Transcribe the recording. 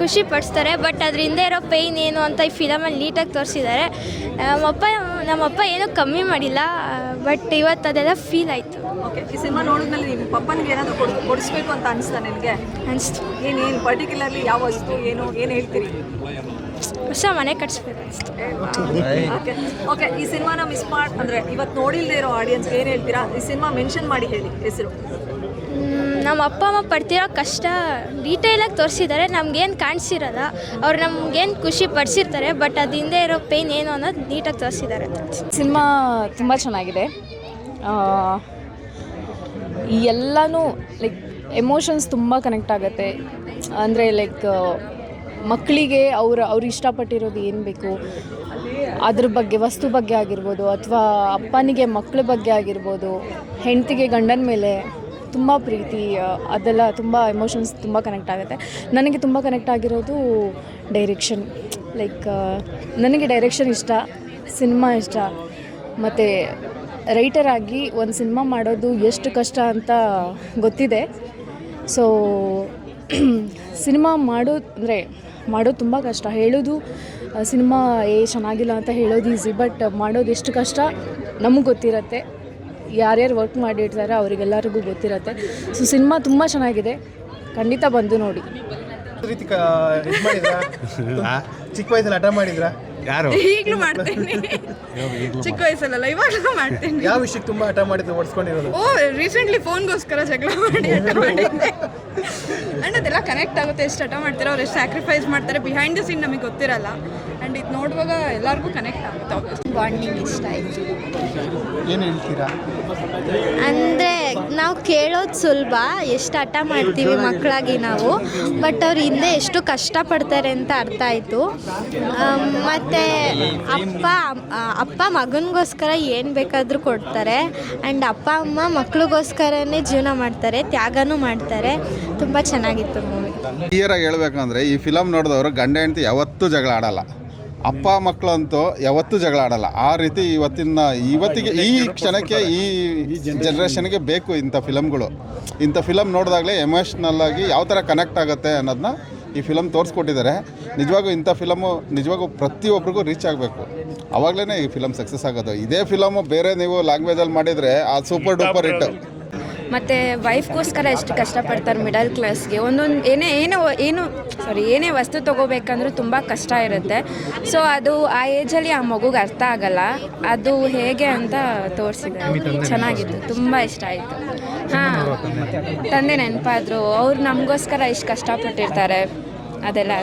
ಖುಷಿ ಪಡಿಸ್ತಾರೆ. ಬಟ್ ಅದ್ರ ಹಿಂದೆ ಇರೋ ಪೇಯ್ನ್ ಏನು ಅಂತ ಈ ಫಿಲಮಲ್ಲಿ ನೀಟಾಗಿ ತೋರಿಸಿದ್ದಾರೆ. ನಮ್ಮಪ್ಪ ಏನೂ ಕಮ್ಮಿ ಮಾಡಿಲ್ಲ, ಬಟ್ ಇವತ್ತು ಅದೆಲ್ಲ ಫೀಲ್ ಆಯಿತು. ಓಕೆ, ಈ ಸಿನಿಮಾ ನೋಡಿದ್ಮೇಲೆ ನಿಮ್ಮ ಪಪ್ಪನಿಗೆ ಏನಾದರೂ ಕೊಡಿಸ್ಬೇಕು ಅಂತ ಅನಿಸ್ತಾ ನಿನಗೆ? ಅನಿಸ್ತು. ಏನು ಪರ್ಟಿಕ್ಯುಲರ್ಲಿ ಯಾವ ವಸ್ತು ಏನು ಹೇಳ್ತೀರಿ? ಹೊಸ ಮನೆ ಕಟ್ಸ್ಬೇಕು ಅನಿಸ್ತು. ಓಕೆ, ಈ ಸಿನಿಮಾನ ಮಿಸ್ ಅಂದರೆ ಇವತ್ತು ನೋಡಿಲ್ಲದೆ ಇರೋ ಆಡಿಯನ್ಸ್ಗೆ ಏನು ಹೇಳ್ತೀರಾ? ಈ ಸಿನಿಮಾ ಮೆನ್ಷನ್ ಮಾಡಿ ಹೇಳಿ ಹೆಸರು. ನಮ್ಮ ಅಪ್ಪ ಅಮ್ಮ ಪಡ್ತಿರೋ ಕಷ್ಟ ಡೀಟೇಲಾಗಿ ತೋರಿಸಿದ್ದಾರೆ. ನಮ್ಗೇನು ಕಾಣಿಸಿರಲ್ಲ, ಅವ್ರು ನಮ್ಗೇನು ಖುಷಿ ಪಡಿಸಿರ್ತಾರೆ, ಬಟ್ ಅದು ಹಿಂದೆ ಇರೋ ಪೇಯ್ನ್ ಏನು ಅನ್ನೋದು ನೀಟಾಗಿ ತೋರಿಸಿದ್ದಾರೆ. ಸಿನಿಮಾ ತುಂಬ ಚೆನ್ನಾಗಿದೆ. ಎಲ್ಲನೂ ಲೈಕ್ ಎಮೋಷನ್ಸ್ ತುಂಬ ಕನೆಕ್ಟ್ ಆಗುತ್ತೆ. ಅಂದರೆ ಲೈಕ್ ಮಕ್ಕಳಿಗೆ ಅವ್ರು ಇಷ್ಟಪಟ್ಟಿರೋದು ಏನು ಬೇಕು ಅದ್ರ ಬಗ್ಗೆ, ವಸ್ತು ಬಗ್ಗೆ ಆಗಿರ್ಬೋದು, ಅಥವಾ ಅಪ್ಪನಿಗೆ ಮಕ್ಕಳ ಬಗ್ಗೆ ಆಗಿರ್ಬೋದು, ಹೆಂಡತಿಗೆ ಗಂಡನ ಮೇಲೆ ತುಂಬ ಪ್ರೀತಿ, ಅದೆಲ್ಲ ತುಂಬ ಎಮೋಷನ್ಸ್ ತುಂಬ ಕನೆಕ್ಟ್ ಆಗುತ್ತೆ. ನನಗೆ ತುಂಬ ಕನೆಕ್ಟ್ ಆಗಿರೋದು ಡೈರೆಕ್ಷನ್. ಲೈಕ್ ನನಗೆ ಡೈರೆಕ್ಷನ್ ಇಷ್ಟ, ಸಿನಿಮಾ ಇಷ್ಟ. ಮತ್ತು ರೈಟರ್ ಆಗಿ ಒಂದು ಸಿನಿಮಾ ಮಾಡೋದು ಎಷ್ಟು ಕಷ್ಟ ಅಂತ ಗೊತ್ತಿದೆ. ಸೊ ಸಿನಿಮಾ ಮಾಡೋದು ತುಂಬ ಕಷ್ಟ. ಹೇಳೋದು ಸಿನಿಮಾ ಚೆನ್ನಾಗಿಲ್ಲ ಅಂತ ಹೇಳೋದು ಈಸಿ, ಬಟ್ ಮಾಡೋದು ಎಷ್ಟು ಕಷ್ಟ ನಮಗೆ ಗೊತ್ತಿರತ್ತೆ. ಯಾರ್ಯಾರು ವರ್ಕ್ ಮಾಡಿರ್ತಾರೆ ಅವರಿಗೆಲ್ಲರಿಗೂ ಗೊತ್ತಿರತ್ತೆ. ಸೊ ಸಿನಿಮಾ ತುಂಬ ಚೆನ್ನಾಗಿದೆ, ಖಂಡಿತ ಬಂದು ನೋಡಿ. ಚಿಕ್ಕ ವಯಸ್ಸಲ್ಲಿ ಹಠ ಮಾಡಿದ್ರಾ? ಯಾರು? ಈಗಲೂ ಮಾಡ್ತೇನೆ. ಚಿಕ್ಕ ವಯಸ್ಸಲ್ಲ, ಇವಾಗಲೂ ಮಾಡ್ತೇನೆ. ಯಾವ ವಿಷಯಕ್ಕೆ ತುಂಬ ಹಠ ಮಾಡಿದ್ದು ಓಡಿಸ್ಕೊಂಡಿರೋದು? ರೀಸೆಂಟ್ಲಿ ಫೋನ್ಗೋಸ್ಕರ ಜಗಳ ಮಾಡಿ ಹಠ ಮಾಡಿದ್ದೆ. ಆ್ಯಂಡ್ ಅದೆಲ್ಲ ಕನೆಕ್ಟ್ ಆಗುತ್ತೆ. ಎಷ್ಟು ಹಠ ಮಾಡ್ತಾರೆ, ಅವ್ರು ಎಷ್ಟು ಸ್ಯಾಕ್ರಿಫೈಸ್ ಮಾಡ್ತಾರೆ ಬಿಹೈಂಡ್ ದ ಸೀನ್ ನಮಗೆ ಗೊತ್ತಿರಲ್ಲ. ಆ್ಯಂಡ್ ಇದು ನೋಡುವಾಗ ಎಲ್ಲರಿಗೂ ಕನೆಕ್ಟ್ ಆಗುತ್ತೆ. ಬಾಂಡಿಂಗ್ ಇಷ್ಟ ಆಯಿತು. ಏನು ಹೇಳ್ತೀರಾ? ಅಂದರೆ ನಾವು ಕೇಳೋದು ಸುಲಭ, ಎಷ್ಟು ಹಠ ಮಾಡ್ತೀವಿ ಮಕ್ಕಳಾಗಿ ನಾವು, ಬಟ್ ಅವ್ರು ಹಿಂದೆ ಎಷ್ಟು ಕಷ್ಟಪಡ್ತಾರೆ ಅಂತ ಅರ್ಥ ಆಯಿತು. ಮತ್ತು ಅಪ್ಪ ಮಗನಿಗೋಸ್ಕರ ಏನು ಬೇಕಾದರೂ ಕೊಡ್ತಾರೆ. ಆ್ಯಂಡ್ ಅಪ್ಪ ಅಮ್ಮ ಮಕ್ಳಿಗೋಸ್ಕರನೇ ಜೀವನ ಮಾಡ್ತಾರೆ, ತ್ಯಾಗನೂ ಮಾಡ್ತಾರೆ. ತುಂಬ ಚೆನ್ನಾಗಿತ್ತು ಮೂವಿ. ಕ್ಲಿಯರಾಗಿ ಹೇಳ್ಬೇಕಂದ್ರೆ ಈ ಫಿಲಮ್ ನೋಡಿದವರು ಗಂಡ ಹೆಂಡತಿ ಯಾವತ್ತೂ ಜಗಳ ಆಡಲ್ಲ, ಅಪ್ಪ ಮಕ್ಕಳಂತೂ ಯಾವತ್ತೂ ಜಗಳ ಆಡಲ್ಲ. ಆ ರೀತಿ ಇವತ್ತಿಗೆ ಈ ಕ್ಷಣಕ್ಕೆ ಈ ಜನ್ರೇಷನ್ಗೆ ಬೇಕು ಇಂಥ ಫಿಲಮ್ಗಳು. ಇಂಥ ಫಿಲಮ್ ನೋಡಿದಾಗಲೇ ಎಮೋಷ್ನಲ್ಲಾಗಿ ಯಾವ ಥರ ಕನೆಕ್ಟ್ ಆಗುತ್ತೆ ಅನ್ನೋದನ್ನ ಈ ಫಿಲಮ್ ತೋರಿಸ್ಕೊಟ್ಟಿದ್ದಾರೆ. ನಿಜವಾಗೂ ಇಂಥ ಫಿಲಮು ನಿಜವಾಗೂ ಪ್ರತಿಯೊಬ್ಬರಿಗೂ ರೀಚ್ ಆಗಬೇಕು, ಆವಾಗಲೇ ಈ ಫಿಲಮ್ ಸಕ್ಸಸ್ ಆಗೋದು. ಇದೇ ಫಿಲಮು ಬೇರೆ ನೀವು ಲ್ಯಾಂಗ್ವೇಜಲ್ಲಿ ಮಾಡಿದರೆ ಆ ಸೂಪರ್ ಡೂಪರ್ ಹಿಟ್. ಮತ್ತು ವೈಫ್ಗೋಸ್ಕರ ಎಷ್ಟು ಕಷ್ಟಪಡ್ತಾರೆ ಮಿಡಲ್ ಕ್ಲಾಸ್ಗೆ. ಏನೇ ವಸ್ತು ತೊಗೋಬೇಕಂದ್ರೂ ತುಂಬ ಕಷ್ಟ ಇರುತ್ತೆ. ಸೊ ಅದು ಆ ಏಜಲ್ಲಿ ಆ ಮಗುಗೆ ಅರ್ಥ ಆಗಲ್ಲ, ಅದು ಹೇಗೆ ಅಂತ ತೋರಿಸಿದ್ದಾರೆ. ಚೆನ್ನಾಗಿತ್ತು, ತುಂಬ ಇಷ್ಟ ಆಯಿತು. ತಂದೆ ನೆನಪಾದರು, ಅವ್ರು ನಮಗೋಸ್ಕರ ಇಷ್ಟು ಕಷ್ಟಪಟ್ಟಿರ್ತಾರೆ, ಅದೆಲ್ಲ